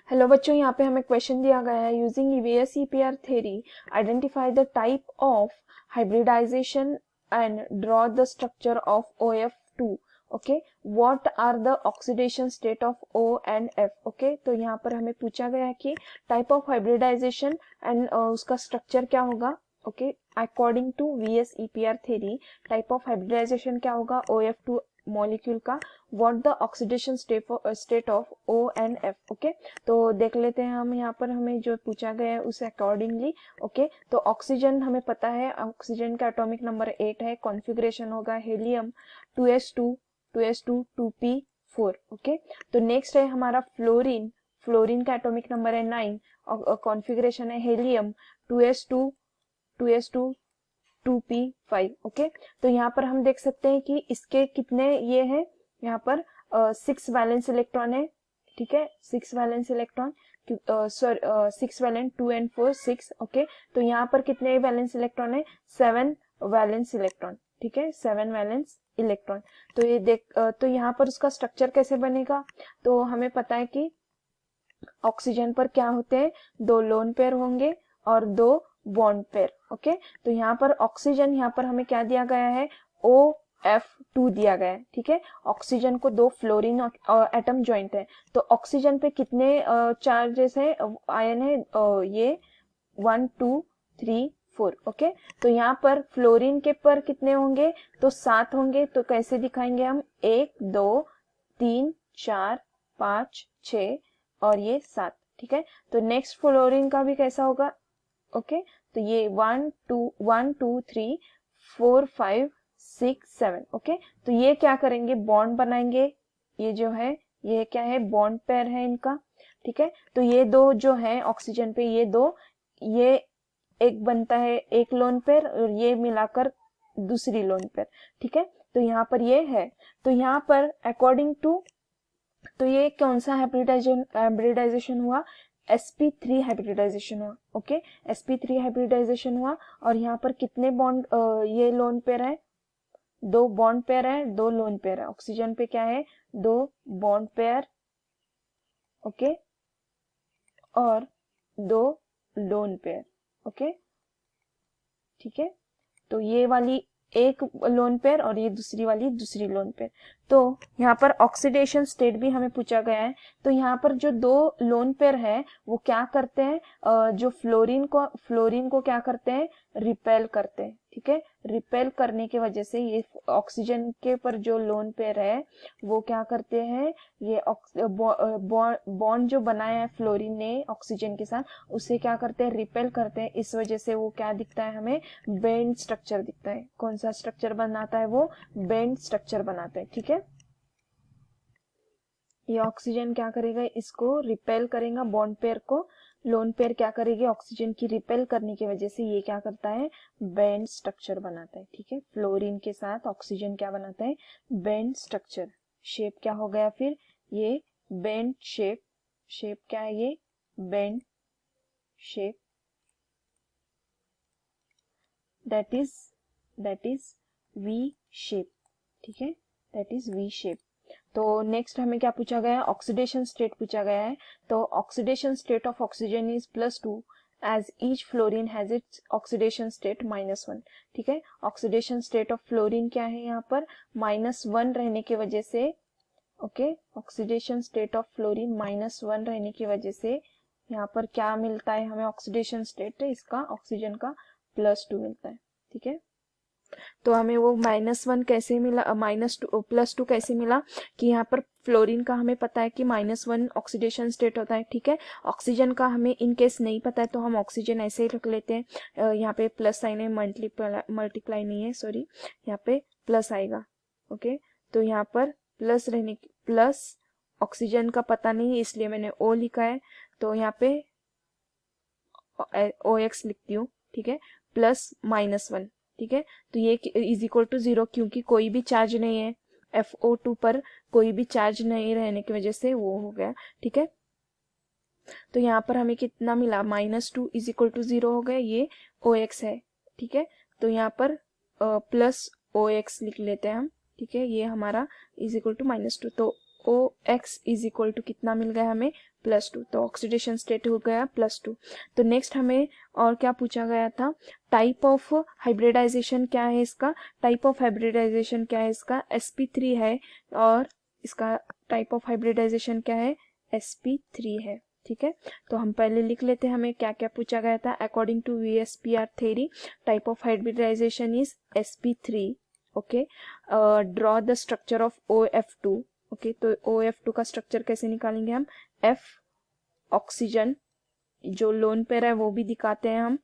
Hello बच्चों, यहाँ पे हमें क्वेश्चन दिया गया है using EVS EPR theory identify the type of hybridization and draw the structure of OF2। Okay, what are the oxidation state of O and F। Okay, तो यहाँ पर हमें पूछा गया है कि टाइप ऑफ हाइब्रिडाइजेशन एंड उसका स्ट्रक्चर क्या होगा। Okay, according to VS EPR theory type of hybridization क्या होगा OF2 मॉलिक्यूल का, what the oxidation state of O and F। Okay, तो देख लेते हैं हम यहाँ पर हमें जो पूछा गया है उसे अकॉर्डिंगली। ओके, तो ऑक्सीजन हमें पता है, ऑक्सीजन का एटॉमिक नंबर 8 है, कॉन्फ़िगरेशन होगा helium 2s2 2s2 2p4। Okay, तो नेक्स्ट है हमारा फ्लोरीन, फ्लोरीन का एटॉमिक नंबर है 9 और कॉन्फ़िगरेशन है helium 2s2 2s2 2p5। Okay, तो यहाँ पर हम देख सकते हैं कि इसके कितने ये हैं, यहाँ पर 6 वैलेंस इलेक्ट्रॉन है। ठीक है, 6 valence electron, sorry 6 valent 2 and 4 6। Okay, तो यहाँ पर कितने वैलेंस इलेक्ट्रॉन है 7 वैलेंस इलेक्ट्रॉन। ठीक है, 7 वैलेंस इलेक्ट्रॉन। तो ये देख तो यहाँ पर उसका स्ट्रक्चर कैसे बनेगा, तो हमें पता है कि ऑक्सीजन पर क्या होते हैं, 2 लोन पेयर होंगे और 2 बॉन्ड पेयर। ओके, तो यहाँ पर ऑक्सीजन, यहाँ पर हमें क्या दिया गया है OF2 दिया गया है। ठीक है, ऑक्सीजन को 2 फ्लोरीन एटम ज्वाइंट है, तो ऑक्सीजन पे कितने चार्जेस है, आयन है, ये 1 2 3 4। ओके, तो यहाँ पर फ्लोरीन के पर कितने होंगे, तो 7 होंगे। तो कैसे दिखाएंगे हम, 1 2 3 4 5 6 और ये 7। ठीक है, तो नेक्स्ट फ्लोरीन का भी कैसा होगा। ओके, तो ये 1 2 3 4 5 6 7। ओके, तो ये क्या करेंगे, बॉन्ड बनाएंगे। ये जो है ये क्या है, बॉन्ड पेयर है इनका। ठीक है, तो ये दो जो है ऑक्सीजन पे, ये दो, ये एक बनता है एक लोन पेयर और ये मिलाकर दूसरी लोन पेयर। ठीक है, तो यहाँ पर ये है, तो यहाँ पर अकॉर्डिंग टू, तो ये कौन सा हाइब्रिडाइजेशन हुआ, sp3 हाइब्रिडाइजेशन हुआ। ओके, sp3 हाइब्रिडाइजेशन हुआ और यहाँ पर कितने बॉन्ड, ये लोन पेयर है, 2 बॉन्ड पेयर है, 2 लोन पेयर है। ऑक्सीजन पे क्या है, 2 बॉन्ड पेयर, ओके, और 2 लोन पेयर। ओके, ठीक है, तो ये वाली एक लोन पेयर और ये दूसरी वाली दूसरी लोन पेयर। तो यहाँ पर ऑक्सीडेशन स्टेट भी हमें पूछा गया है, तो यहाँ पर जो 2 लोन पेयर है वो क्या करते हैं, जो फ्लोरीन को क्या करते हैं, रिपेल करते हैं। ठीक है, रिपेल करने की वजह से ये ऑक्सीजन के पर जो लोन पेयर है वो क्या करते हैं, ये बॉन्ड जो बनाया है फ्लोरीन ने ऑक्सीजन के साथ, उसे क्या करते हैं, रिपेल करते हैं। इस वजह से वो क्या दिखता है, हमें बेंड स्ट्रक्चर दिखता है। कौन सा स्ट्रक्चर बनाता है, वो बेंड स्ट्रक्चर बनाता है। ठीक है, ये ऑक्सीजन क्या करेगा, इसको रिपेल करेगा बॉन्ड पेयर को, लोन पेयर क्या करेगी, ऑक्सीजन की रिपेल करने की वजह से ये क्या करता है, बेंड स्ट्रक्चर बनाता है। ठीक है, फ्लोरीन के साथ ऑक्सीजन क्या बनाता है, बेंड स्ट्रक्चर। शेप क्या हो गया फिर, ये बेंड शेप, शेप क्या है, ये bend shape, that is V shape. ठीक है, दैट इज वी शेप। तो नेक्स्ट हमें क्या पूछा गया है, ऑक्सीडेशन स्टेट पूछा गया है। तो oxidation state of oxygen is +2 as each fluorine has its oxidation state -1। ठीक है, ऑक्सीडेशन स्टेट ऑफ फ्लोरीन क्या है, यहाँ पर -1 रहने की वजह से, okay, oxidation state of fluorine -1 रहने की वजह से यहाँ पर क्या मिलता है हमें, ऑक्सीडेशन स्टेट इसका ऑक्सीजन का +2 मिलता है। ठीक है, तो हमें वो -1 कैसे मिला, +2 कैसे मिला, कि यहाँ पर फ्लोरीन का हमें पता है कि -1 ऑक्सीडेशन स्टेट होता है। ठीक है, ऑक्सीजन का हमें इन केस नहीं पता है तो हम ऑक्सीजन ऐसे ही रख लेते हैं, यहाँ पे प्लस साइन है, मल्टीप्लाई नहीं है, सॉरी, यहाँ पे प्लस आएगा। ओके, तो यहाँ पर प्लस रहने की, प्लस ऑक्सीजन का पता नहीं है इसलिए मैंने O लिखा है, तो यहाँ पे OX लिखती हूँ। ठीक है, +-1। ठीक है, तो ये इज इक्वल टू 0, क्योंकि कोई भी चार्ज नहीं है, FO2 पर कोई भी चार्ज नहीं रहने की वजह से वो हो गया। ठीक है, तो यहाँ पर हमें कितना मिला, -2 इज इक्वल टू 0 हो गया, ये OX है। ठीक है, तो यहाँ पर +OX लिख लेते हैं हम। ठीक है, ये हमारा इज इक्वल टू -2, तो OX इज इक्वल टू कितना मिल गया हमें, +2। तो ऑक्सीडेशन स्टेट हो गया +2। तो नेक्स्ट हमें और क्या पूछा गया था, टाइप ऑफ हाइब्रिडाइजेशन क्या है इसका, टाइप ऑफ हाइब्रिडाइजेशन क्या है इसका, sp3 है, और इसका टाइप ऑफ हाइब्रिडाइजेशन क्या है, sp3 है। ठीक है, तो हम पहले लिख लेते हैं हमें क्या क्या पूछा गया था। According to VSEPR theory, type of hybridization is sp3। Okay, draw the structure of OF2। Okay, तो OF2 का स्ट्रक्चर कैसे निकालेंगे हम, F ऑक्सीजन, जो लोन पेयर है वो भी दिखाते हैं हम,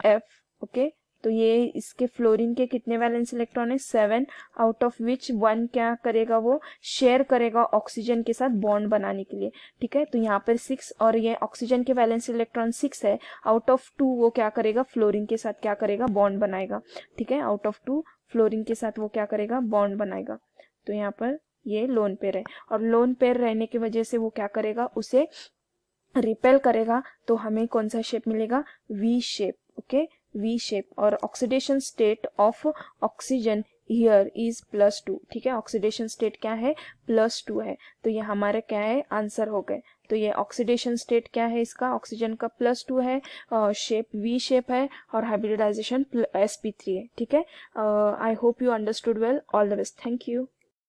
F। ओके, तो ये इसके फ्लोरीन के कितने वैलेंस इलेक्ट्रॉन है, 7, आउट ऑफ विच 1 क्या करेगा, वो शेयर करेगा ऑक्सीजन के साथ बॉन्ड बनाने के लिए। ठीक है, तो यहाँ पर 6, और ये ऑक्सीजन के वैलेंस इलेक्ट्रॉन 6 है, आउट ऑफ 2 वो क्या करेगा, फ्लोरीन के साथ क्या करेगा, बॉन्ड बनाएगा। ठीक है, आउट ऑफ 2 फ्लोरीन के साथ वो क्या करेगा, बॉन्ड बनाएगा। तो यहाँ पर ये लोन पेयर है, और लोन पेयर रहने की वजह से वो क्या करेगा, उसे रिपेल करेगा, तो हमें कौन सा शेप मिलेगा, V shape. Okay, V shape. और oxidation state of oxygen here is +2। ठीक है, ऑक्सीडेशन स्टेट क्या है, +2 है। तो ये हमारे क्या है, आंसर हो गए। तो ये ऑक्सीडेशन स्टेट क्या है इसका, ऑक्सीजन का +2 है, शेप V शेप है, और हाइब्रिडाइजेशन sp3 है। ठीक है, I hope you understood well. All the best, thank you.